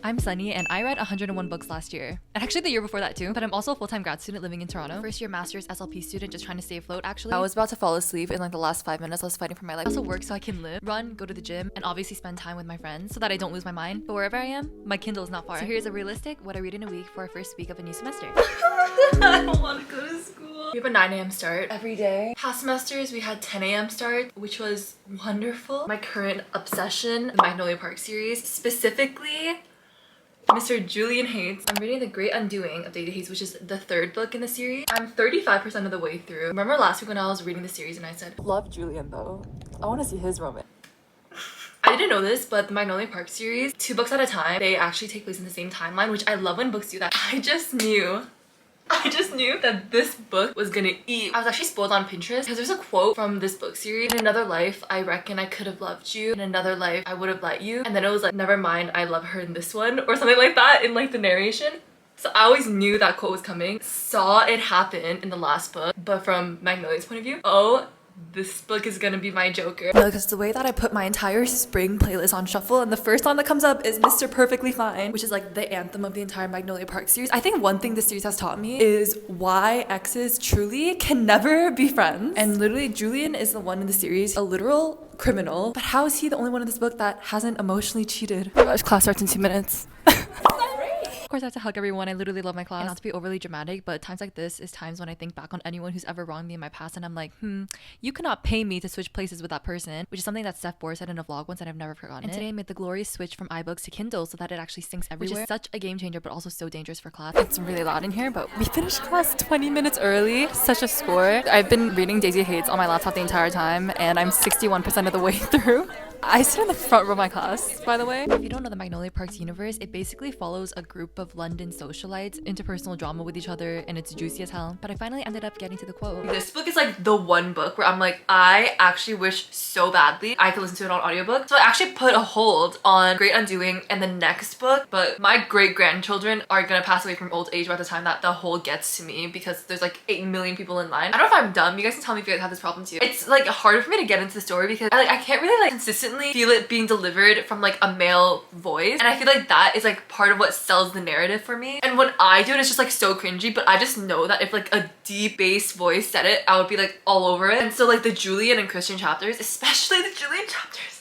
I'm Sunny and I read 101 books last year. And actually the year before that too, but I'm also a full-time grad student living in Toronto. First year master's SLP student just trying to stay afloat actually. I was about to fall asleep in like the last 5 minutes. I was fighting for my life. I also work so I can live, run, go to the gym, and obviously spend time with my friends so that I don't lose my mind. But wherever I am, my Kindle is not far. So here's a realistic what I read in a week for our first week of a new semester. I don't want to go to school. We have a 9 a.m. start every day. Past semesters we had 10 a.m. start, which was wonderful. My current obsession, the Magnolia Park series, specifically Mr. Julian Hates. I'm reading The Great Undoing of Data Hates, which is the 3rd book in the series. I'm 35% of the way through. Remember last week when I was reading the series and I said, love Julian though. I want to see his romance. I didn't know this, but the Magnolia Park series, 2 books at a time, they actually take place in the same timeline, which I love when books do that. I just knew that this book was gonna eat. I was actually spoiled on Pinterest because there's a quote from this book series. In another life, I reckon I could have loved you. In another life, I would have let you. And then it was like, never mind, I love her in this one, or something like that in like the narration. So I always knew that quote was coming. Saw it happen in the last book, but from Magnolia's point of view, oh, this book is gonna be my Joker. No, because the way that I put my entire spring playlist on shuffle and the first song that comes up is Mr. Perfectly Fine, which is like the anthem of the entire Magnolia Park series. I think one thing this series has taught me is why exes truly can never be friends. And literally Julian is the one in the series, a literal criminal. But how is he the only one in this book that hasn't emotionally cheated? Oh my gosh, class starts in 2 minutes. Of course I have to hug everyone. I literally love my class. And not to be overly dramatic, but times like this is times when I think back on anyone who's ever wronged me in my past and I'm like, you cannot pay me to switch places with that person, which is something that Steph Bohr said in a vlog once and I've never forgotten it. And today I made the glorious switch from iBooks to Kindle so that it actually syncs everywhere, which is such a game changer but also so dangerous for class. It's really loud in here, but we finished class 20 minutes early. Such a score. I've been reading Daisy Hates on my laptop the entire time and I'm 61% of the way through. I sit in the front row of my class, by the way. If you don't know the Magnolia Parks universe, it basically follows a group of London socialites, interpersonal drama with each other, and it's juicy as hell. But I finally ended up getting to the quote. This book is like the one book where I'm like, I actually wish so badly I could listen to it on audiobook. So I actually put a hold on Great Undoing and the next book, but my great-grandchildren are gonna pass away from old age by the time that the whole gets to me because there's like 8 million people in line. I don't know if I'm dumb. You guys can tell me if you guys have this problem too. It's like harder for me to get into the story because I can't really like consistently feel it being delivered from like a male voice, and I feel like that is like part of what sells the narrative for me. And when I do it, it's just like so cringy, but I just know that if like a deep bass voice said it, I would be like all over it. And so like the Julian and Christian chapters, especially the Julian chapters,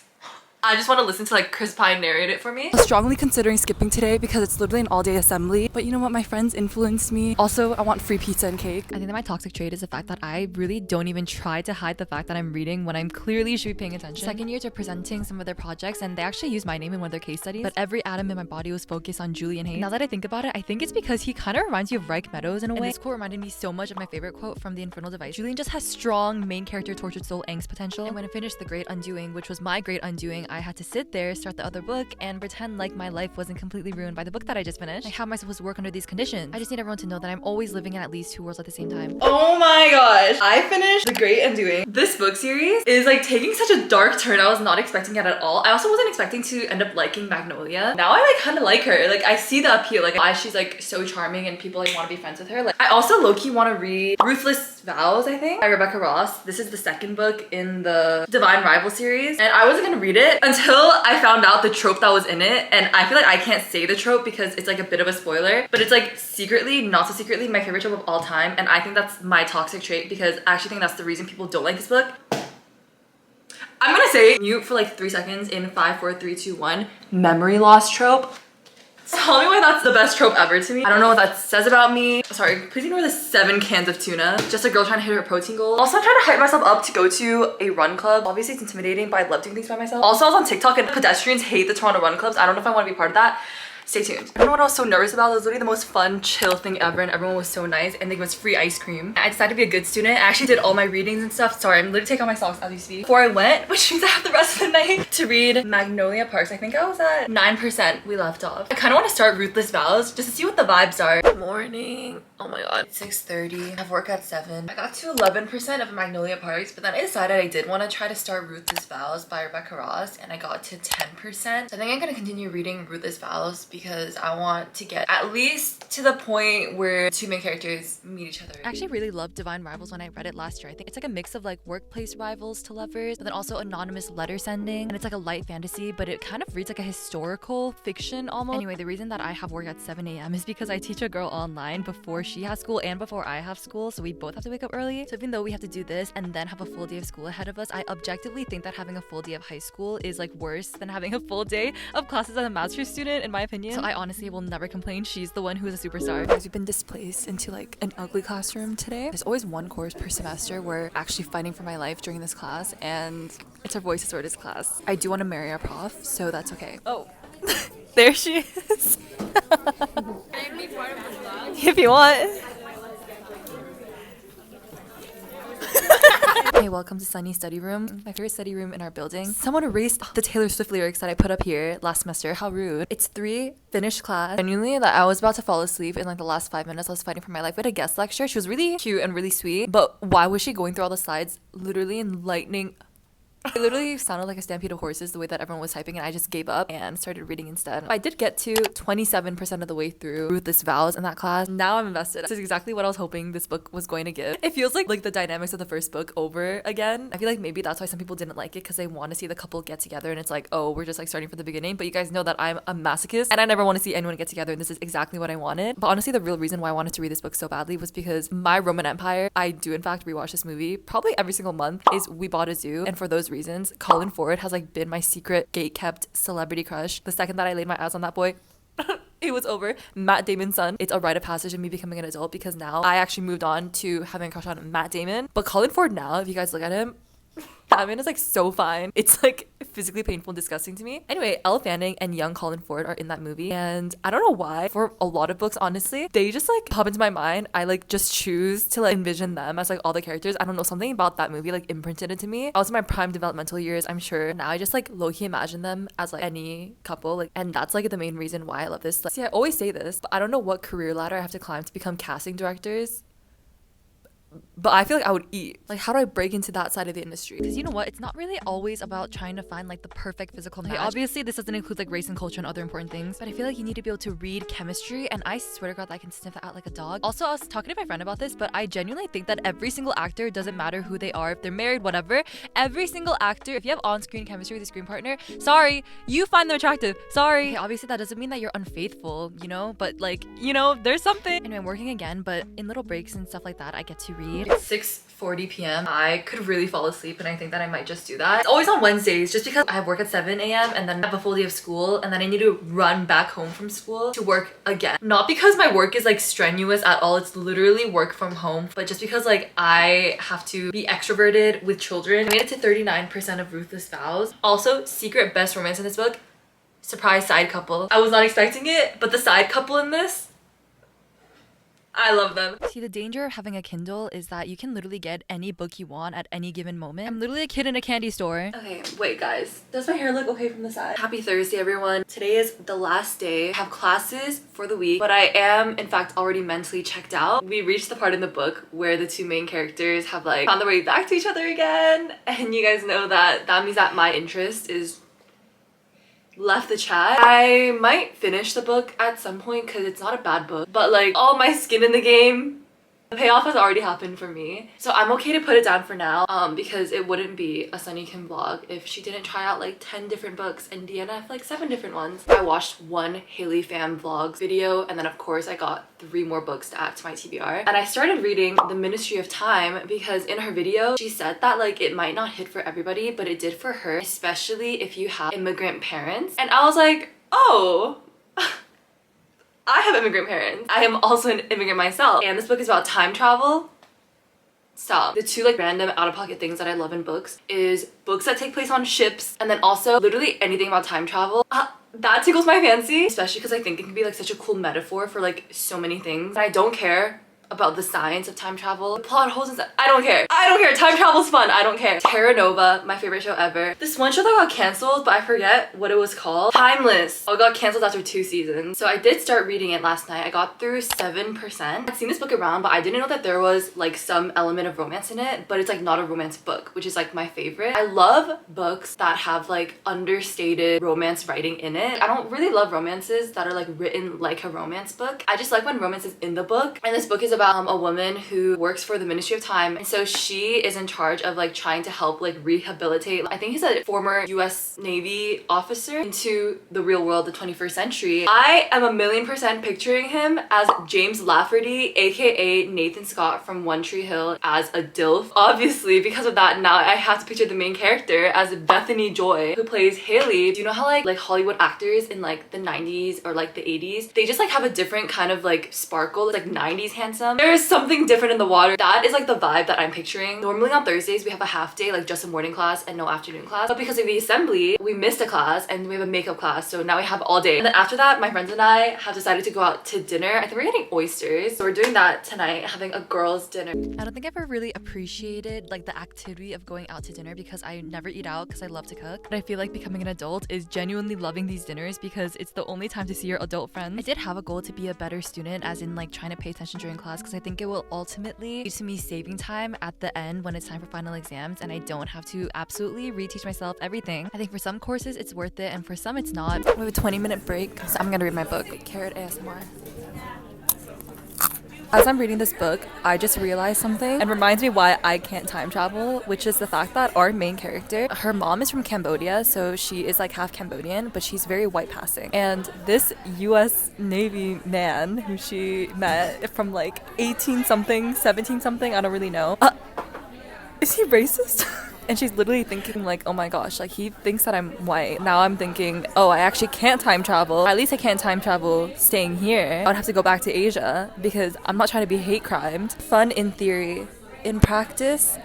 I just want to listen to like Chris Pine narrate it for me. I'm strongly considering skipping today because it's literally an all-day assembly, but you know what, my friends influenced me. Also, I want free pizza and cake. I think that my toxic trait is the fact that I really don't even try to hide the fact that I'm reading when I'm clearly should be paying attention. Second years are presenting some of their projects and they actually used my name in one of their case studies, but every atom in my body was focused on Julian Hates. Now that I think about it, I think it's because he kind of reminds you of Reich Meadows in a way. And this quote reminded me so much of my favorite quote from The Infernal Device. Julian just has strong main character tortured soul angst potential, and when I finished The Great Undoing, which was my great undoing, I had to sit there, start the other book, and pretend like my life wasn't completely ruined by the book that I just finished. Like, how am I supposed to work under these conditions? I just need everyone to know that I'm always living in at least 2 worlds at the same time. Oh my gosh, I finished The Great Undoing. This book series is like taking such a dark turn. I was not expecting it at all. I also wasn't expecting to end up liking Magnolia. Now I like kind of like her. Like I see the appeal, like why she's like so charming and people like want to be friends with her. Like I also low-key want to read Ruthless Vows, I think, by Rebecca Ross. This is the 2nd book in the Divine Rival series, and I wasn't gonna read it until I found out the trope that was in it, and I feel like I can't say the trope because it's like a bit of a spoiler, but it's like secretly, not so secretly, my favorite trope of all time, and I think that's my toxic trait because I actually think that's the reason people don't like this book. I'm gonna say mute for like 3 seconds in 5, 4, 3, 2, 1. Memory loss trope. Tell me why that's the best trope ever to me. I don't know what that says about me. Sorry, please ignore the 7 cans of tuna. Just a girl trying to hit her protein goal. Also, I'm trying to hype myself up to go to a run club. Obviously, it's intimidating, but I love doing things by myself. Also, I was on TikTok and pedestrians hate the Toronto run clubs. I don't know if I want to be part of that. Stay tuned. I don't know what I was so nervous about. It was literally the most fun, chill thing ever, and everyone was so nice, and they gave us free ice cream. I decided to be a good student. I actually did all my readings and stuff. Sorry, I'm literally taking off my socks as you speak. Before I went, which means I have the rest of the night to read Magnolia Parks. I think I was at 9% we left off. I kind of want to start Ruthless Vows just to see what the vibes are. Good morning. Oh my god. It's 6:30. I have work at 7. I got to 11% of Magnolia Parks, but then I decided I did want to try to start Ruthless Vows by Rebecca Ross, and I got to 10%. So I think I'm going to continue reading Ruthless Vows because I want to get at least to the point where two main characters meet each other. I actually really loved Divine Rivals when I read it last year. I think it's like a mix of like workplace rivals to lovers, but then also anonymous letter sending, and it's like a light fantasy, but it kind of reads like a historical fiction almost. Anyway, the reason that I have work at 7 a.m. is because I teach a girl online before she has school and before I have school, so we both have to wake up early. So even though we have to do this and then have a full day of school ahead of us, I objectively think that having a full day of high school is like worse than having a full day of classes as a master's student, in my opinion. So I honestly will never complain. She's the one who is a superstar. Guys, we've been displaced into like an ugly classroom today. There's always one course per semester where I'm actually fighting for my life during this class, and it's our voice disorders class. I do want to marry our prof, so that's okay. Oh, there she is. If you want. Hey, welcome to Sunny Study Room, my favorite study room in our building. Someone erased the Taylor Swift lyrics that I put up here last semester. How rude. It's 3, finished class. Genuinely, that I was about to fall asleep in like the last 5 minutes. I was fighting for my life. We had a guest lecture. She was really cute and really sweet, but why was she going through all the slides literally in lightning? It literally sounded like a stampede of horses the way that everyone was typing, and I just gave up and started reading instead. I did get to 27% of the way through Ruthless Vows in that class. Now I'm invested. This is exactly what I was hoping this book was going to give. It feels like the dynamics of the first book over again. I feel like maybe that's why some people didn't like it, because they want to see the couple get together, and it's like, oh, we're just like starting from the beginning. But you guys know that I'm a masochist and I never want to see anyone get together, and this is exactly what I wanted. But honestly, the real reason why I wanted to read this book so badly was because my Roman Empire, I do in fact rewatch this movie probably every single month, is We Bought a Zoo. And for those reasons, Colin Ford has like been my secret gate-kept celebrity crush. The second that I laid my eyes on that boy, it was over. Matt Damon's son. It's a rite of passage in me becoming an adult, because now I actually moved on to having a crush on Matt Damon. But Colin Ford now, if you guys look at him, that man is like so fine. It's like physically painful and disgusting to me. Anyway, Elle Fanning and young Colin Ford are in that movie, and I don't know why, for a lot of books, honestly, they just like pop into my mind. I like just choose to like envision them as like all the characters. I don't know, something about that movie like imprinted into me. I was in my prime developmental years, I'm sure. Now I just like low-key imagine them as like any couple, like, and that's like the main reason why I love this. Like, see, I always say this, but I don't know what career ladder I have to climb to become casting directors. But I feel like I would eat. Like, how do I break into that side of the industry? Because you know what? It's not really always about trying to find like the perfect physical match. Okay, obviously, this doesn't include like race and culture and other important things, but I feel like you need to be able to read chemistry, and I swear to God that I can sniff that out like a dog. Also, I was talking to my friend about this, but I genuinely think that every single actor, doesn't matter who they are, if they're married, whatever, every single actor, if you have on-screen chemistry with your screen partner, sorry, you find them attractive. Sorry. Okay, obviously, that doesn't mean that you're unfaithful, you know, but like, you know, there's something. Anyway, I'm working again, but in little breaks and stuff like that, I get to read. It's 6:40 p.m. I could really fall asleep, and I think that I might just do that. It's always on Wednesdays, just because I have work at 7 a.m. and then I have a full day of school, and then I need to run back home from school to work again. Not because my work is like strenuous at all, it's literally work from home, but just because like I have to be extroverted with children. I made it to 39% of Ruthless Vows. Also, secret best romance in this book, surprise side couple. I was not expecting it, but the side couple in this, I love them. See, the danger of having a Kindle is that you can literally get any book you want at any given moment. I'm literally a kid in a candy store. Okay, wait guys. Does my hair look okay from the side? Happy Thursday, everyone. Today is the last day. I have classes for the week, but I am, in fact, already mentally checked out. We reached the part in the book where the two main characters have like found their way back to each other again. And you guys know that that means that my interest is left the chat. I might finish the book at some point because it's not a bad book, but like all my skin in the game, the payoff has already happened for me. So I'm okay to put it down for now, because it wouldn't be a Sunny Kim vlog if she didn't try out like 10 different books and DNF like 7 different ones. I watched one Haley Fam vlogs video, and then of course I got 3 more books to add to my TBR. And I started reading The Ministry of Time because in her video, she said that like it might not hit for everybody, but it did for her, especially if you have immigrant parents. And I was like, oh, I have immigrant parents. I am also an immigrant myself. And this book is about time travel. Stop. The 2 like random out-of-pocket things that I love in books is books that take place on ships, and then also literally anything about time travel. That tickles my fancy, especially because I think it can be like such a cool metaphor for like so many things. And I don't care about the science of time travel. The plot holes and I don't care. I don't care. Time travel's fun. I don't care. Terra Nova, my favorite show ever. This one show that got cancelled, but I forget what it was called. Timeless. Oh, it got cancelled after 2 seasons. So I did start reading it last night. I got through 7%. I'd seen this book around, but I didn't know that there was like some element of romance in it, but it's like not a romance book, which is like my favorite. I love books that have like understated romance writing in it. I don't really love romances that are like written like a romance book. I just like when romance is in the book. And this book is about a woman who works for the Ministry of Time, and so she is in charge of like trying to help like rehabilitate, I think he's a former US Navy officer, into the real world, the 21st century. I am 1,000,000% picturing him as James Lafferty, aka Nathan Scott from One Tree Hill, as a DILF. Obviously, because of that, now I have to picture the main character as Bethany Joy, who plays Haley. Do you know how like Hollywood actors in like the 90s or like the 80s, they just like have a different kind of like sparkle. It's like 90s handsome. There is something different in the water. That is like the vibe that I'm picturing. Normally on Thursdays we have a half day, like just a morning class and no afternoon class, but because of the assembly we missed a class and we have a makeup class, so now we have all day. And then after that, my friends and I have decided to go out to dinner. I think we're getting oysters, so we're doing that tonight, having a girls dinner. I don't think I've ever really appreciated like the activity of going out to dinner because I never eat out because I love to cook, but I feel like becoming an adult is genuinely loving these dinners because it's the only time to see your adult friends. I did have a goal to be a better student, as in like trying to pay attention during class, because I think it will ultimately lead to me saving time at the end when it's time for final exams and I don't have to absolutely reteach myself everything. I think for some courses it's worth it and for some it's not. We have a 20-minute break, so I'm gonna read my book, Carrot ASMR. As I'm reading this book, I just realized something and reminds me why I can't time travel, which is the fact that our main character, her mom is from Cambodia, so she is like half Cambodian, but she's very white passing. And this US Navy man who she met from like 18 something, 17 something, I don't really know. Is he racist? And she's literally thinking like, oh my gosh, like he thinks that I'm white. Now I'm thinking, oh, I actually can't time travel. Or at least I can't time travel staying here. I would have to go back to Asia because I'm not trying to be hate crimed. Fun in theory. In practice,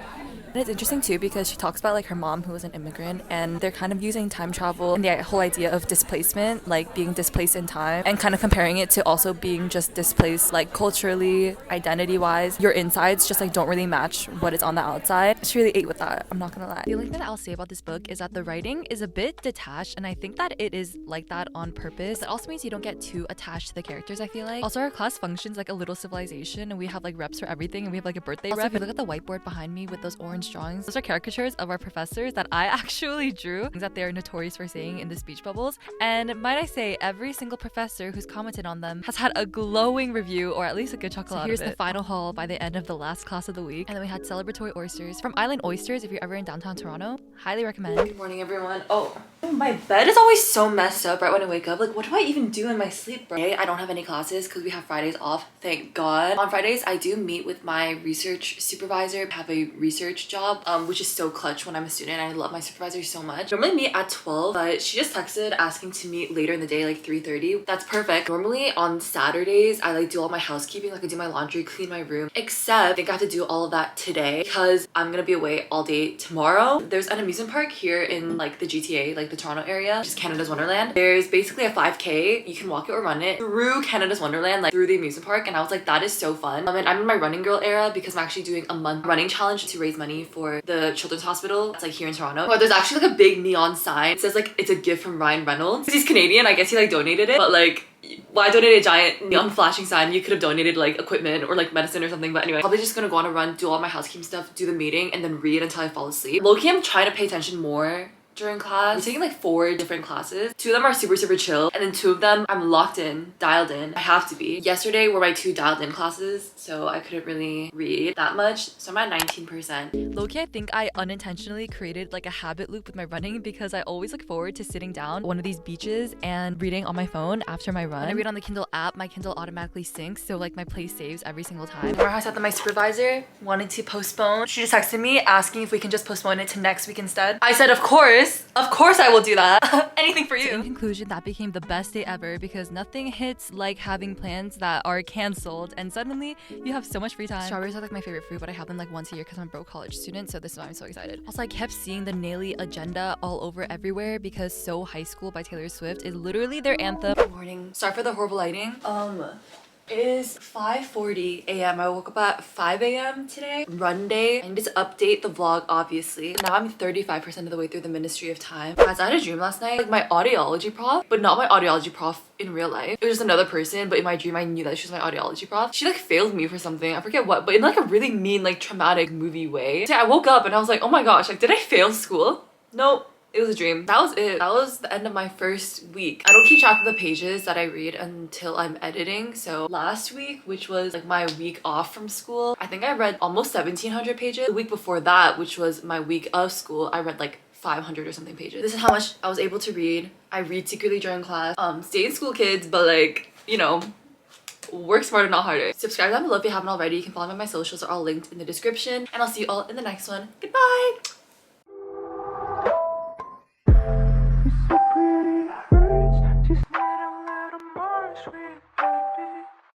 and it's interesting too because she talks about like her mom who was an immigrant, and they're kind of using time travel and the whole idea of displacement, like being displaced in time, and kind of comparing it to also being just displaced like culturally, identity wise. Your insides just like don't really match what is on the outside. She really ate with that, I'm not gonna lie. The only thing that I'll say about this book is that the writing is a bit detached, and I think that it is like that on purpose. It also means you don't get too attached to the characters, I feel like. Also, our class functions like a little civilization and we have like reps for everything, and we have like a birthday rep. If you look at the whiteboard behind me with those orange drawings, those are caricatures of our professors that I actually drew, things that they're notorious for saying in the speech bubbles. And might I say, every single professor who's commented on them has had a glowing review, or at least a good chuckle out of it. Here's the final haul by the end of the last class of the week. And then we had celebratory oysters from Island Oysters. If you're ever in downtown Toronto, highly recommend. Good morning, everyone. Oh, my bed is always so messed up right when I wake up. Like, what do I even do in my sleep, bro? Today, I don't have any classes because we have Fridays off, thank God. On Fridays, I do meet with my research supervisor, have a research job, which is so clutch when I'm a student. I love my supervisor so much. Normally meet at 12, but she just texted asking to meet later in the day, like 3:30. That's perfect. Normally on Saturdays, I like do all my housekeeping, like I do my laundry, clean my room, except I think I have to do all of that today because I'm gonna be away all day tomorrow. There's an amusement park here in like the GTA, like the Toronto area, which is Canada's Wonderland. There's basically a 5K, you can walk it or run it through Canada's Wonderland, like through the amusement park, and I was like, that is so fun. And I'm in my running girl era because I'm actually doing a month running challenge to raise money for the children's hospital. It's like here in Toronto. But there's actually like a big neon sign. It says like it's a gift from Ryan Reynolds. He's Canadian, I guess he like donated it, but like, well, I donated a giant neon flashing sign. You could have donated like equipment or like medicine or something, but anyway, probably just gonna go on a run, do all my housekeeping stuff, do the meeting, and then read until I fall asleep. Low-key, I'm trying to pay attention more during class. I'm taking like 4 different classes. 2 of them are super chill, and then 2 of them I'm locked in, dialed in. I have to be. Yesterday were my 2 dialed in classes, so I couldn't really read that much, so I'm at 19%. Low-key, I think I unintentionally created like a habit loop with my running because I always look forward to sitting down at one of these beaches and reading on my phone after my run. When I read on the Kindle app, my Kindle automatically syncs, so like my place saves every single time. Remember how I said that my supervisor wanted to postpone? She just texted me asking if we can just postpone it to next week instead. I said, of course I will do that. Anything for you. So in conclusion, that became the best day ever because nothing hits like having plans that are cancelled and suddenly you have so much free time. Strawberries are like my favorite fruit, but I have them like once a year because I'm a broke college student, so this is why I'm so excited. Also, I kept seeing the Naily agenda all over everywhere because So High School by Taylor Swift is literally their anthem. Good morning. Sorry for the horrible lighting. It is 5:40 a.m. I woke up at 5 a.m. today. Run day. I need to update the vlog, obviously. Now I'm 35% of the way through the Ministry of Time. Guys, I had a dream last night. Like my audiology prof, but not my audiology prof in real life. It was just another person, but in my dream I knew that she was my audiology prof. She like failed me for something. I forget what, but in like a really mean, like traumatic movie way. So I woke up and I was like, oh my gosh, like did I fail school? Nope. It was a dream. That was it. That was the end of my first week. I don't keep track of the pages that I read until I'm editing. So last week, which was like my week off from school, I think I read almost 1,700 pages. The week before that, which was my week of school, I read like 500 or something pages. This is how much I was able to read. I read secretly during class. Stay in school, kids, but like, you know, work smarter, not harder. Subscribe down below if you haven't already. You can follow me on my socials. Are all linked in the description. And I'll see you all in the next one. Goodbye!